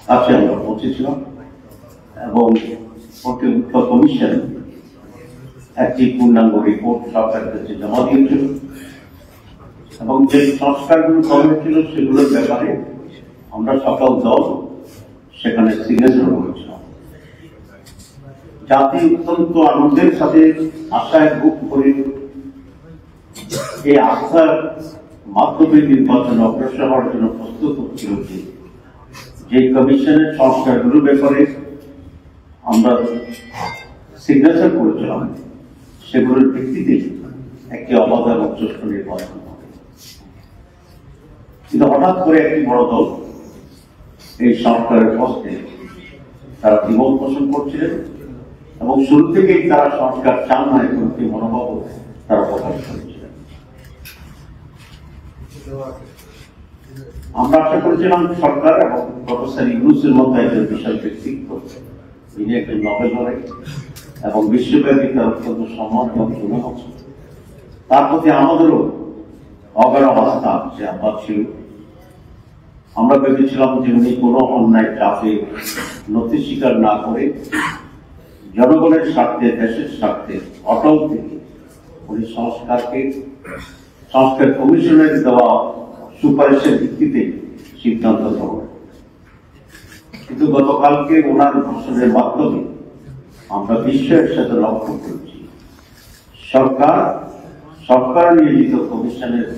কাছে আমরা পৌঁছেছিলাম এবং কর্তৃপক্ষ কমিশন একটি পূর্ণাঙ্গ রিপোর্ট সরকারের কাছে জমা দিয়েছিল এবং যে সংস্কারগুলো করা হয়েছিল সেগুলোর ব্যাপারে আমরা সকল দল সেখানে সিগনেচার করেছিলাম। জাতি অত্যন্ত আনন্দের সাথে আশায় বুক করে এই আস্থার মাধ্যমে নির্বাচন অগ্রসর হওয়ার জন্য প্রস্তুত হচ্ছিল যে কমিশনের সংস্কারগুলোর ব্যাপারে আমরা সিগনেচার করেছিলাম সেগুলোর ভিত্তিতে একটি অবাধ এবং সুষ্ঠু নির্বাচন হবে। কিন্তু হঠাৎ করে একটি বড় দল এই সরকারের পক্ষে তারা দ্বিমত পোষণ করছিলেন এবং শুরু থেকেই তারা সংস্কার চান না এমনকি মনোভাব তারা প্রকাশ করেছিলেন। আমরা আশা করেছিলাম সরকার এবং প্রফেসর ইউনূসের মতো একজন বিশাল ব্যক্তিত্ব, তিনি একজন নোবেল laureate এবং বিশ্বব্যাপী তার অত্যন্ত সম্মান এবং সুনাম, তার প্রতি আমাদেরও অগাঢ় আস্থা যে আহ্বান ছিল। আমরা ভেবেছিলাম যে উনি কোনো অন্যায় চাপে নথি স্বীকার না করে জনগণের স্বার্থে, দেশের স্বার্থে অটল থেকে উনি সংস্কার কমিশনের দেওয়া সুপারিশের ভিত্তিতে সিদ্ধান্ত গ্রহণ। কিন্তু গতকালকে ওনার ভাষণের মাধ্যমে আমরা বিশ্বের সাথে লক্ষ্য করেছি সরকার নিয়োজিত কমিশনের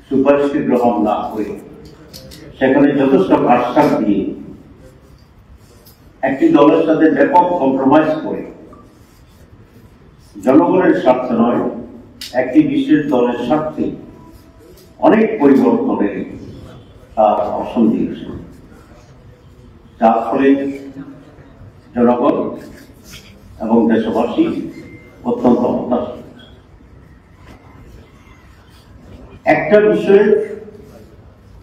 সুপারিশকে গ্রহণ না করে সেখানে যথেষ্ট আশ্বাস দিয়ে একটি দলের সাথে ব্যাপক কম্প্রোমাইজ করে জনগণের স্বার্থে নয় একটি বিশেষ দলের স্বার্থে অনেক পরিবর্তনের তার অপশন দিয়েছে, যার ফলে জনগণ এবং দেশবাসী অত্যন্ত হতাশ। একটা বিষয়ে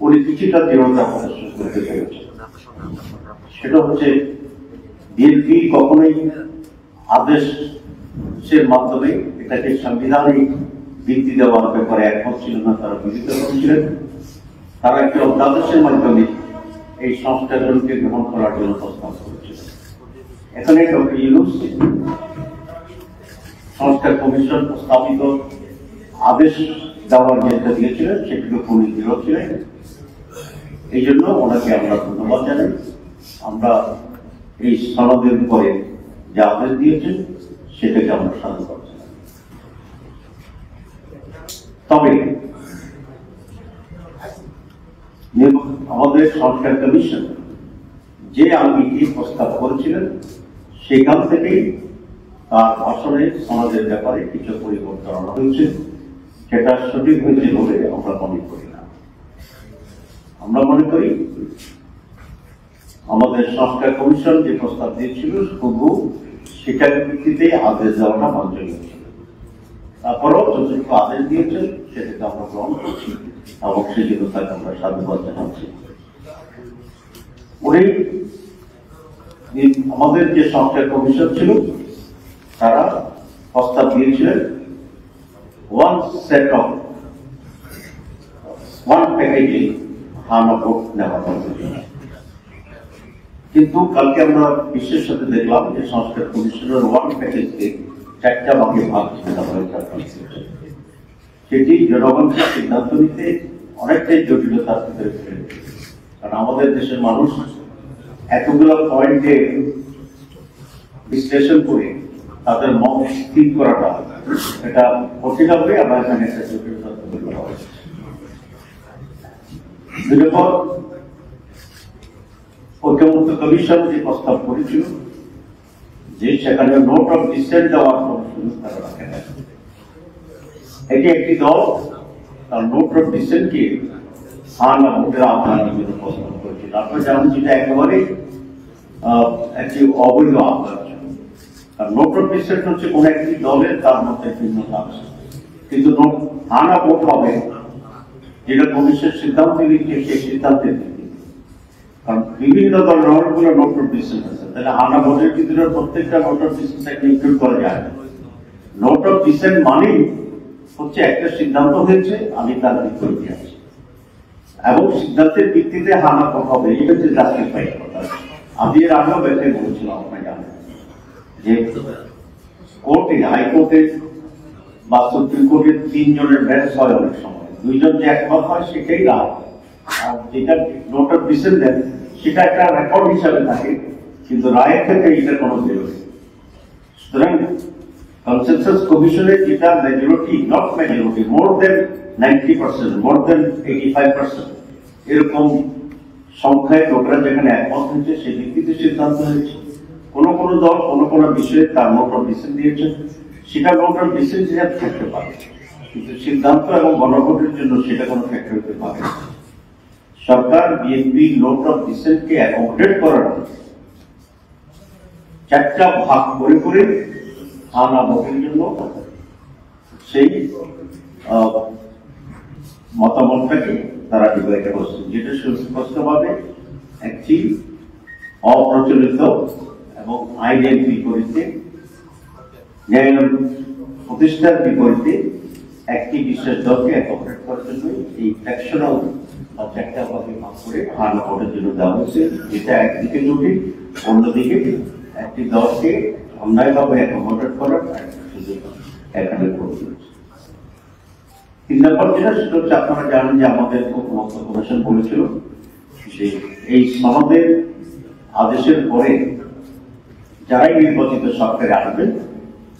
উনি কিছুটা দৃঢ়তা প্রদর্শন করতে পেরেছেন, সেটা হচ্ছে বিএনপি কখনোই আদেশের মাধ্যমে এটাকে সাংবিধানিক ভিত্তি দেওয়ার ব্যাপারে একমত ছিল না, তারা বিরোধিতা করেছিলেন। তারা একটি অধ্যাদেশের মাধ্যমে এই সংস্কারগুলোকে গ্রহণ করার জন্য প্রস্তাব করেছিল। এখানে ডক্টর ইউনূস সংস্কার কমিশন প্রস্তাবিত আদেশ দেওয়ার যেটা দিয়েছিলেন সেগুলো উনি দৃঢ় ছিলেন। এই জন্য ওনাকে আমরা ধন্যবাদ জানাই। আমরা এই সনদের উপরে যে আদেশ দিয়েছেন সেটাকে আমরা সাধু করছি। তবে আমাদের সংস্কার কমিশন যে আঙ্গিকে প্রস্তাব করেছিলেন সেখান থেকেই তার ভাষণে সমাজের ব্যাপারে কিছু পরিবর্তন আনা হয়েছে, সেটা সঠিক হয়েছে বলে আমরা মনে করি না। আমরা মনে করি আমাদের সংস্কার কমিশন যে প্রস্তাব দিয়েছিল শুধু সেটার ভিত্তিতে আদেশ দেওয়াটা বাঞ্ছনীয় ছিল। তারপরেও যতটুকু আদেশ দিয়েছেন সেটাকে আমরা গ্রহণ করছি এবং সেই জন্য তাকে আমরা সাধুবাদ জানাচ্ছি। উনি আমাদের যে সংস্কার কমিশন ছিল তারা প্রস্তাব দিয়েছিলেন ওয়ান প্যাকেজে ভোট নেওয়া হবে। কিন্তু কালকে আমরা বিশ্বের সাথে দেখলাম যে সংস্কার কমিশনের ওয়ান প্যাকেজকে চারটা ভাগে ভাগ দেওয়া হয়েছে। সেটি জনগণকে সিদ্ধান্ত নিতে অনেকটাই জটিলতার ভিতরে ফেলে, কারণ আমাদের দেশের মানুষ এতগুলো পয়েন্টে বিশ্লেষণ করে তাদের মত স্থির করাটা এটা কঠিন হবে। আবার এখানে একটা জটিলতা তৈরি হবে। ঐক্যমত্য কমিশন যে প্রস্তাব করেছিল যে সেখানে নোট অফ ডিসেন্ট দেওয়ার কোন সুযোগ তারা রাখে না। এটি একটি দল তার নোট অফ ডিসেন্টকে ভোটের আহ্বানের জন্য প্রস্তাব করেছিল। আপনারা জানেন যেটা একেবারে একটি অবৈধ আহ্বান। আর নোট অফ ডিসেন্ট হচ্ছে কোন একটি দলের তার মধ্যে ভিন্নতা আছে, কিন্তু ভোট হবে যেটা কমিশন সিদ্ধান্ত নিচ্ছে সেই সিদ্ধান্তের ভিত্তিতে। কারণ বিভিন্ন দলের অনেকগুলো নোট অফ ডিসেন্ট আছে, তাহলে ভোটের ভিতরে প্রত্যেকটা নোট অফ ডিসেন্টকে ইনক্লুড করা যায় না। নোট অফ ডিসেন্ট মানে হচ্ছে একটা সিদ্ধান্ত হয়েছে, আমি তার বিপরীতে আছি। এবং সিদ্ধান্তের ভিত্তিতে হানা কথা হবে, এটা হচ্ছে জাস্টিফাই কথা। আমি এর আগেও ব্যাখ্যা বলেছিলাম, আপনার জানেন যে কোর্টে, হাইকোর্টে বা সুপ্রিম কোর্টের 3 জনের বেঞ্চ হয় অনেক সময়, 2 জন যে একমত হয় সেটাই রায়, আর যেটা নোট অফ ডিসেন্ট দেন সেটা একটা রেকর্ড হিসাবে থাকে, কিন্তু রায়ের ক্ষেত্রে এটার কোনো বেরোয়। সুতরাং কনসেনসাস কমিশনে যেটা মেজরিটি, নট মেজরিটি, মোর দেন 90%, মোর দেন 85% এরকম সংখ্যায় লোকেরা যেখানে একমত হয়েছে সেই ভিত্তিতে সিদ্ধান্ত হয়েছে। কোনো কোনো দল কোনো কোনো বিষয়ে তার নোট অফ ডিসেন্ট দিয়েছে, সেটা নোট অফ ডিসেন্ট হিসাবে থাকতে পারে, কিন্তু সিদ্ধান্ত এবং গণভোটের জন্য সেটা কোনো ফ্যাক্টর হতে পারে না। সরকার বিএনপি নোট অফ ডিসেন্টকে অ্যাকোমোডেট করার 4টা ভাগ করে করে আনা ভোটের জন্য সেই মতামতটাকে তারা ডিক্লেয়ার করছে, যেটা সুস্পষ্টভাবে একটি অপ্রচলিত এবং আইনের বিপরীতে, ন্যায় প্রতিষ্ঠার বিপরীতে একটি বিশেষ দলকে অ্যাকোমোডেট করার জন্য এই ফ্র্যাকশনাল বা 4টা ভাগে ভাগ করে আনা ভোটের জন্য দেওয়া হয়েছে, যেটা একদিকে জটিল, অন্যদিকে একটি দলকে অন্যায়ভাবে অ্যাকোমোডেট করার সুযোগ এখানে করতে হচ্ছে। 3 নম্বর যেটা, সেটা হচ্ছে আপনারা জানেন যে আমাদের ঐক্যমত্য কমিশন বলেছিল যে এই সনদের আদেশের পরে যারাই নির্বাচিত সরকারে আসবেন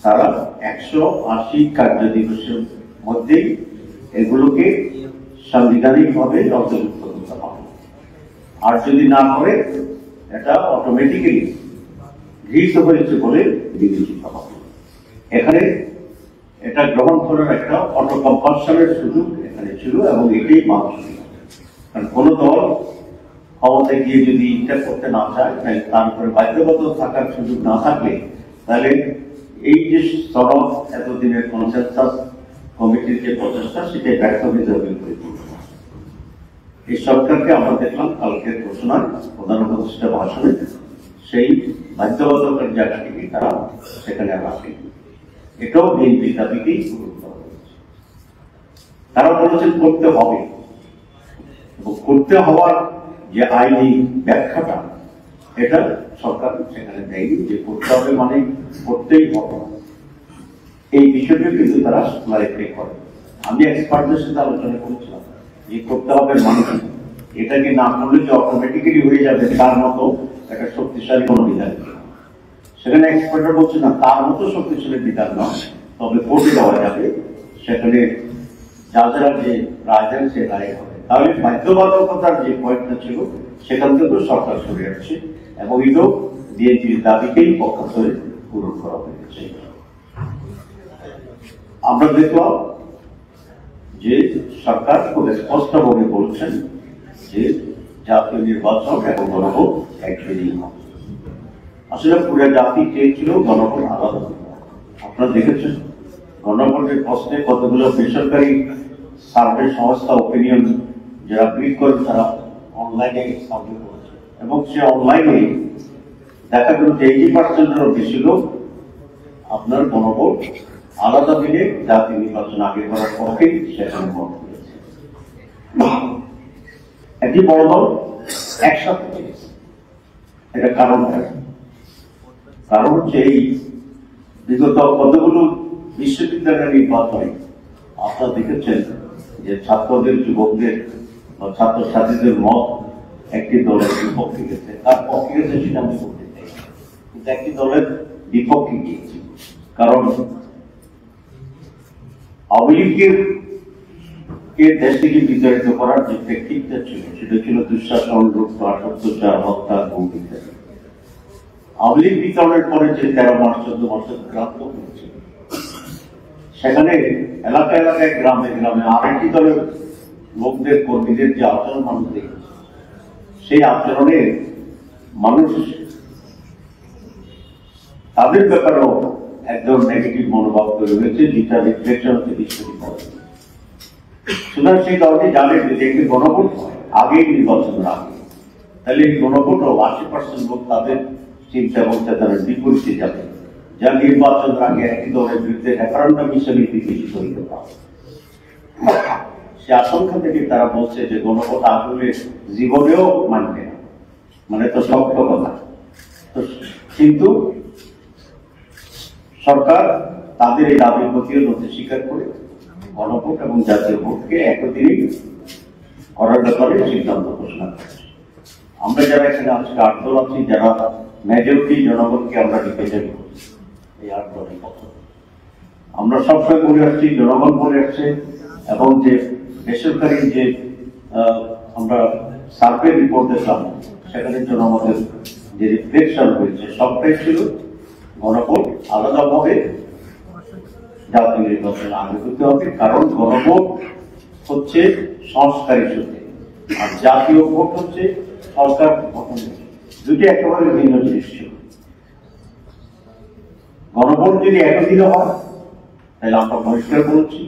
তারা 180 কার্যদিবসের মধ্যেই এগুলোকে সাংবিধানিকভাবে অন্তর্ভুক্ত করতে হবে, আর যদি না করে এটা অটোমেটিক্যালি গৃহীত হয়েছে বলে বিবেচিত হবে। এখানে এটা গ্রহণ করার একটা অটো কম্পালশনের সুযোগ এখানে ছিল, এবং এটাই মানুষ, কারণ কোন দল ক্ষমতায় গিয়ে যদি এটা করতে না চায়, তার উপরে বাধ্যগত থাকার সুযোগ না থাকলে তাহলে এই যে সনদ এতদিনের কনসেনসাস কমিটির যে প্রচেষ্টা সেটাই ব্যর্থ হয়ে যাবে। এই সরকারকে আমরা দেখলাম কালকের ঘোষণায় প্রধান উপদেষ্টা ভাষণে সেই বাধ্যবাধকতার জায়গাটিকে তারা সেখানে রাখে, এটাও বিএনপি দাবিকেই গুরুত্ব হয়েছে। তারা বলেছেন করতে হবে, এবং করতে হওয়ার যে আইনি ব্যাখ্যাটা এটা সরকার সেখানে দেয়নি, যে করতে হবে মানে করতেই হবে, এই বিষয়টি কিন্তু তারা ক্লারিফাই করে। আমি এক্সপার্টদের সাথে আলোচনা করেছিলাম যে করতে হবে মানুষ, এটাকে না করলে যে অটোমেটিক্যালি হয়ে যাবে তার মতো একটা শক্তিশালী কোনো বিধান, সেখানে এক্সপার্টরা বলছে না তার মতো শক্তিশালী বিধান নয়, তবে কোর্টে দেওয়া যাবে, সেখানে যারা যে রায় দেন সে রায় হবে। তাহলে বাধ্যবাধকতার যে পয়েন্টটা ছিল সেখান থেকেও সরকার সরে আসছে, এবং এটাও বিএনপির দাবিকেই পক্ষান্তরে পূরণ করা হয়েছে। আমরা দেখলাম যে সরকার খুব স্পষ্টভাবে বলছেন যে জাতীয় নির্বাচন এবং গণভোট একদিনই হবে। আসলে পুরো জাতি চেয়েছিল গণভোট আলাদা। আপনারা দেখেছেন গণভোটের প্রশ্নে কতগুলো বেসরকারি সার্ভে সংস্থা ওপিনিয়ন যারা বিল করেন তারা অনলাইনে সার্ভে করেছে, এবং সে অনলাইনে দেখা গেল যে 80%-এরও বেশি লোক আপনার গণভোট আলাদা দিলে জাতীয় নির্বাচন আগে করার পক্ষেই সেখানে মত করেছে। একটি বড় দল একসাথে এটা কারণ হচ্ছে এই বিগত কতগুলো বিশ্ববিদ্যালয়ের নির্বাচনে আপনারা দেখেছেন যে ছাত্রদের, যুবকদের বা ছাত্রছাত্রীদের মত একটি দলের বিপক্ষে গেছে, তার পক্ষে গেছে সেটা আমি বলতে চাই, কিন্তু একটি দলের বিপক্ষে গিয়েছে। কারণ আওয়ামী লীগের দেশ থেকে বিতাড়িত করার যে টেকনিকটা ছিল সেটা ছিল দুঃশাসন, লুটপাট, অত্যাচার, হত্যা, গুম ইত্যাদি। আওয়ামী লীগ বিতরণের পরে যে 13 মাস 14 মাসের ক্রান্ত হয়েছে, সেখানে এলাকায় এলাকায় গ্রামে গ্রামে আরেকটি দলের লোকদের, কর্মীদের যে আচরণ মানুষ দেখেছে, সেই আচরণে মানুষ তাদের ব্যাপারেও একদম নেগেটিভ মনোভাব তৈরি হয়েছে, যেটা রিফ্লেকশন হচ্ছে বিশ্ববিদ্যালয়। সুতরাং সেই দলটি জানে যে একটি গণভোট আগেই নির্বাচনের আগে, তাহলে এই গণভোটও 80% লোক তাদের চিন্তা এবং চেতনার বিপরীতে যাবে, যা নির্বাচনের আগে একটি দলের বিরুদ্ধে রেফারেন্ডাম হিসেবে বিবেচিত হইতে পারে। সে আশঙ্কা থেকে তারা বলছে যে গণভোট আসলে জীবনেও মানবে না, মানে তো শক্ত কথা। তো কিন্তু সরকার তাদের এই দাবির প্রতিও নথি স্বীকার করে গণভোট এবং জাতীয় ভোটকে একদিনই করার ব্যাপারে সিদ্ধান্ত ঘোষণা করেছে। আমরা যারা এখানে আজকে 8 দল আছি, যারা মেজরিটি জনগণকে আমরা রিপ্রেজেন্ট করছি, এই 8 দলের পক্ষ আমরা সবসময় বলে আসছি, জনগণ বলে আসছে, এবং যে বেসরকারি যে আমরা সার্ভে রিপোর্ট দেখলাম সেখানে জনমতের যে রিফ্লেকশন হয়েছে সবটাই ছিল গণভোট আলাদাভাবে জাতীয় নির্বাচন আগে করতে হবে, কারণ গণভোট হচ্ছে সংস্কারী শক্তি আর জাতীয় ভোট হচ্ছে সরকার গঠন, দুটি একেবারে ভিন্ন জিনিস ছিল। গণভোট যদি একদিনে হয় তাহলে আমরা পরিষ্কার বলছি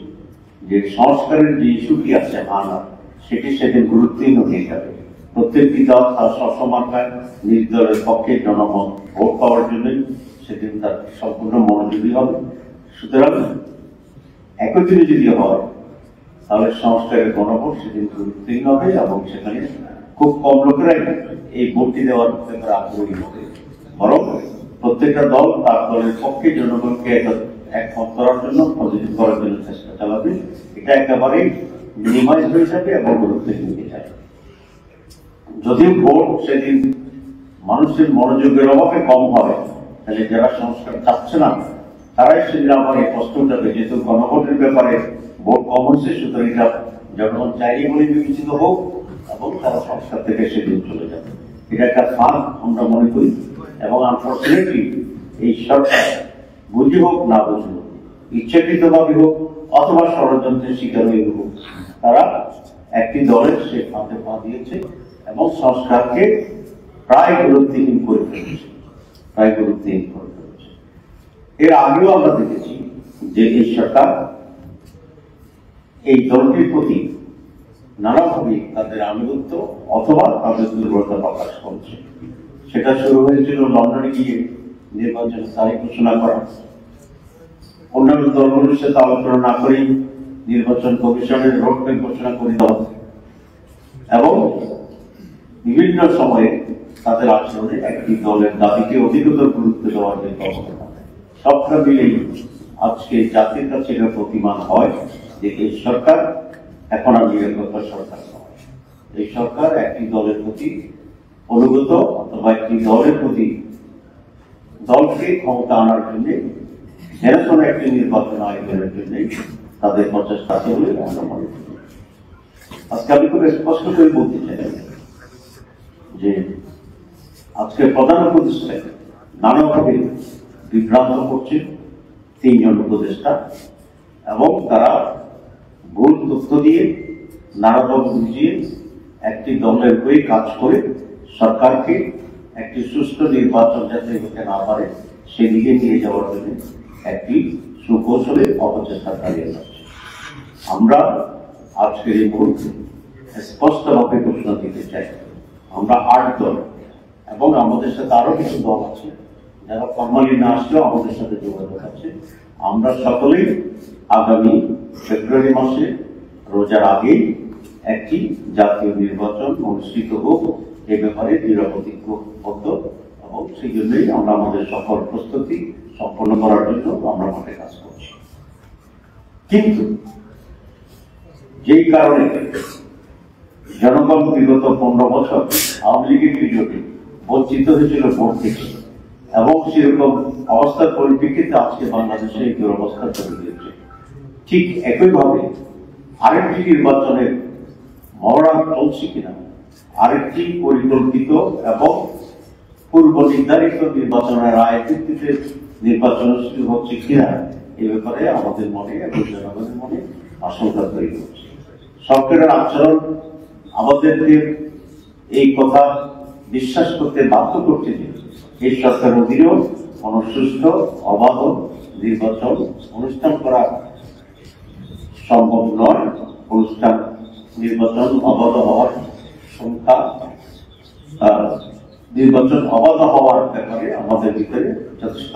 যে সংস্কারের যে ইস্যুটি আছে আনার, সেটি সেদিন গুরুত্বহীন হয়ে যাবে। প্রত্যেকটি দল তার সবসময় নিজ দলের পক্ষে জনমত ভোট পাওয়ার জন্যই সেদিন তার সম্পূর্ণ মনোযোগী হবে। সুতরাং একই দিনে যদি হয় তাহলে সংস্কারের গণভোট সেদিন গুরুত্বহীন হবে এবং সেখানে খুব কম লোকেরাই এই ভোটটি দেওয়ার ব্যাপারে আগ্রহী হবে, বরং প্রত্যেকটা দল তার দলের পক্ষে জনগণকে একমত করার জন্য, পজিটিভ করার জন্য চেষ্টা চালাবে। এটা একেবারেই মিনিমাইজ হয়ে যাবে এবং গুরুত্বহীন হয়ে যাবে। যদিও ভোট সেদিন মানুষের মনোযোগের অভাবে কম হবে, তাহলে যারা সংস্কার চাচ্ছে না তারাই সেদিন আবার এই প্রশ্ন যাবে, যেহেতু গণভোটের ব্যাপারে ভোট কম হচ্ছে, সুতরাং এটা জনগণ চাইনি বলে বিবেচিত হোক এবং তারা সংস্কার থেকে সেদিন চলে যাবে। এটা একটা ফাঁক আমরা মনে করি, এবং আনফর্চুনেটলি এই সরকার বুঝি হোক না বুঝি হোক, ইচ্ছাকৃতভাবে হোক অথবা ষড়যন্ত্রের শিকার হয়ে হোক, তারা একটি দলের সে ফাঁদে পা দিয়েছে এবং সংস্কারকে প্রায় গুরুত্বহীন করে ফেলেছে, প্রায় গুরুত্বহীন করে ফেলেছে। এর আগেও আমরা দেখেছি যে এই সরকার এই দলটির প্রতি নানাভাবে তাদের আনুগত্য অথবা তাদের দুর্বলতা প্রকাশ করছে। সেটা শুরু হয়েছিল লন্ডনে গিয়ে নির্বাচনের তারিখ ঘোষণা করা, অন্যান্য দলগুলোর সাথে আলোচনা না করেই নির্বাচন কমিশনের রোডম্যাপ ঘোষণা করে দেওয়া, এবং বিভিন্ন সময়ে তাদের আচরণে একটি দলের দাবিকে অধিকতর গুরুত্ব দেওয়ার যে প্রবণতা, সবটা মিলেই আজকে জাতির কাছে এটা প্রতিমান হয় যে এই সরকার এখন আর নিরপেক্ষ সরকার নয়। এই সরকার একটি দলের প্রতি অনুগত অথবা একটি দলের প্রতি দলকে ক্ষমতা আনার জন্য যেন একটি নির্বাচন আয়োজনের জন্য তাদের প্রচেষ্টা আছে বলে আমরা মনে করি। আজকে আমি খুব স্পষ্ট করে বলতে চাই যে আজকে প্রধান উপদেষ্টা নানাভাবে বিভ্রান্ত করছে 3 জন উপদেষ্টা, এবং তারা ভুল তথ্য দিয়ে নানাভাবে বুঝিয়ে একটি দলের হয়ে কাজ করে সরকারকে একটি সুষ্ঠু নির্বাচন যাতে হতে না পারে সেদিকে নিয়ে যাওয়ার জন্য একটি সুকৌশলে অপচেষ্টা চালিয়ে যাচ্ছে। আমরা আজকের এই মুহূর্তে স্পষ্টভাবে ঘোষণা দিতে চাই, আমরা 8 দল এবং আমাদের সাথে আরো কিছু দল আছে যারা ফর্মালি না আসলেও আমাদের সাথে যোগাযোগ আছে, আমরা সকলেই আগামী ফেব্রুয়ারি মাসে রোজার আগেই একটি জাতীয় নির্বাচন অনুষ্ঠিত হোক এ ব্যাপারে দৃঢ়প্রতিজ্ঞবদ্ধ, এবং সেই জন্যই আমরা আমাদের সকল প্রস্তুতি সম্পন্ন করার জন্য আমরা মাঠে কাজ করছি। কিন্তু যেই কারণে জনগণ বিগত 15 বছর আওয়ামী লীগের পিরিয়ডে বঞ্চিত হয়েছিল ভোট থেকে, এবং সেরকম অবস্থার পরিপ্রেক্ষিতে আজকে বাংলাদেশে এই দুরবস্থা তৈরি হয়েছে, ঠিক একইভাবে আরেকটি নির্বাচনের মহড়া চলছে কিনা, আরেকটি পরিকল্পিত এবং পূর্ব নির্ধারিত নির্বাচনের রায়ের ভিত্তিতে নির্বাচন শুরু হচ্ছে কিনা, এ ব্যাপারে আমাদের মনে এবং জনগণের মনে আশঙ্কা তৈরি হচ্ছে। সরকারের আচরণ আমাদেরকে এই কথা বিশ্বাস করতে বাধ্য করছে যে এই সরকার অধীনেও কোন সুষ্ঠ অবাধ নির্বাচন অনুষ্ঠান করা সম্ভব নয়। নির্বাচন অবাধ হওয়ার সংখ্যা, নির্বাচন অবাধ হওয়ার ব্যাপারে আমাদের ভিতরে যথেষ্ট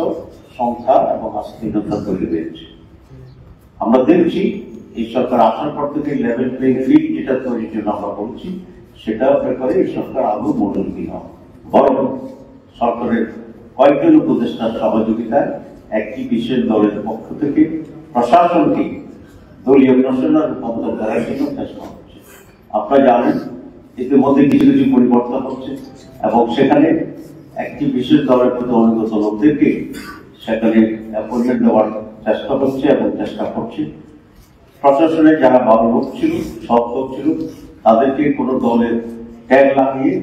সংখ্যা এবং আস্থিরতা তৈরি হয়েছে। আমরা দেখছি এই সরকার আসার পর থেকে লেভেল প্লেইং ফিল্ড যেটা তৈরির জন্য আমরা বলছি, সেটা ব্যাপারে এই সরকার আদৌ মনোযোগী নয়, বরং সরকারের কয়েকজন উপদেষ্টার সহযোগিতায় একটি বিশেষ দলের পক্ষ থেকে প্রশাসনকে দলীয় প্রশাসনে রূপান্তর করার জন্য চেষ্টা হচ্ছে। আপনারা জানেন ইতিমধ্যে কিছু কিছু পরিবর্তন হচ্ছে এবং সেখানে একটি বিশেষ দলের প্রতি অনুগত লোকদেরকে সেখানে অ্যাপয়েন্টমেন্ট দেওয়ার চেষ্টা হচ্ছে এবং চেষ্টা করছে। প্রশাসনের যারা ভালো লোক ছিল, সৎ লোক ছিল, তাদেরকে কোনো দলের ট্যাগ লাগিয়ে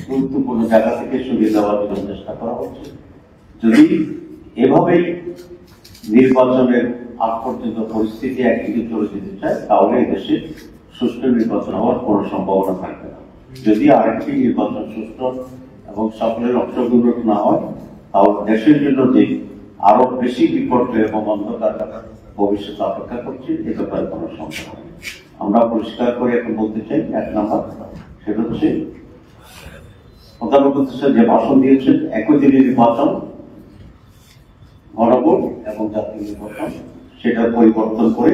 গুরুত্বপূর্ণ জায়গা থেকে সরিয়ে দেওয়ার জন্য চেষ্টা করা হচ্ছে। যদি এভাবেই নির্বাচনের আগ পর্যন্ত পরিস্থিতি একদিকে চলে যেতে চায়, তাহলে দেশে সুষ্ঠু নির্বাচন হওয়ার কোনো সম্ভাবনা থাকবে না। যদি আরেকটি নির্বাচন সুষ্ঠু এবং সকলের অংশগ্রহণ না হয়, তাহলে দেশের জন্য যে আরো বেশি বিপর্যয় এবং অন্ধকার ভবিষ্যৎ অপেক্ষা করছে, এ ব্যাপারে কোনো সন্দেহ নেই। আমরা পরিষ্কার করে এখন বলতে চাই, এক নম্বর সেটা হচ্ছে প্রধান উপদেষ্টা যে ভাষণ দিয়েছেন, একই দিনে নির্বাচন, গণভোট এবং জাতীয় নির্বাচন, সেটা পরিবর্তন করে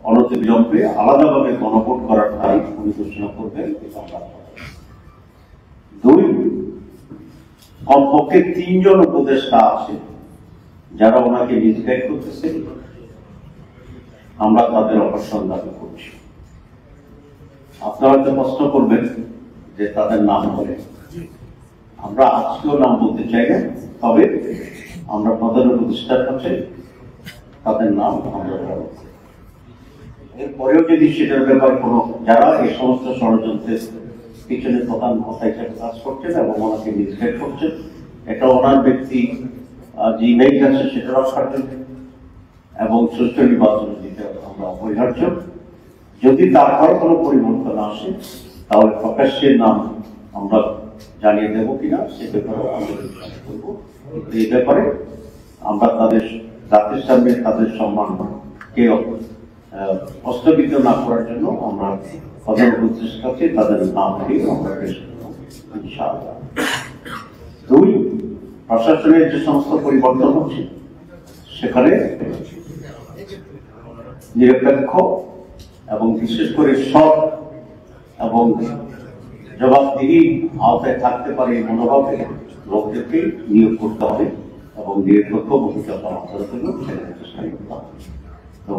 অনতিবিলম্বে আলাদাভাবে গণভোট করার তারিখ উনি ঘোষণা করবেন। দুই, কমপক্ষে 3 জন উপদেষ্টা আছে যারা ওনাকে মিসগাইড করতেছে, আমরা তাদের অপসারণ দাবি করছি। আপনারা হয়তো প্রশ্ন করবেন যে তাদের নাম বলে, আমরা আজকেও নাম বলতে চাই না, তবে আমরা প্রধান উপদেষ্টার কাছে তাদের নাম আমরা বলব। এরপরেও যদি সেটার ব্যাপারে কোনো যারা এই সমস্ত ষড়যন্ত্রের পিছনে প্রধান কথা হিসেবে কাজ করছেন এবং ওনাকে মিসগাইড করছেন, এটা ওনার ব্যক্তি যে ইমেজ আছে সেটা রক্ষার জন্য এবং সুষ্ঠু নির্বাচন দিতে আমরা অপরিহার্য। যদি তারপরে কোনো পরিবর্তন আসে, তাহলে প্রকাশ্যের নাম আমরা জানিয়ে দেবো কিনা সে ব্যাপারে আমরা বিশ্বাস করবো। এই ব্যাপারে আমরা তাদের জাতির সামনে তাদের সম্মানকে হস্তবিত না করার জন্য আমরা প্রধান উপদেষ্টাকে তাদের নাম দিয়ে আমরা পেশ করব ইনশাআল্লাহ। দুই, প্রশাসনের যে সমস্ত পরিবর্তন হচ্ছে সেখানে নিরপেক্ষ এবং বিশেষ করে সৎ এবং জবাবদিহি আওতায় থাকতে পারে এই মনোভাবে লোকদেরকে নিয়োগ করতে হবে এবং নিরপেক্ষ ভূমিকা পালন করার জন্য সেখানে চেষ্টা করতে হবে। তো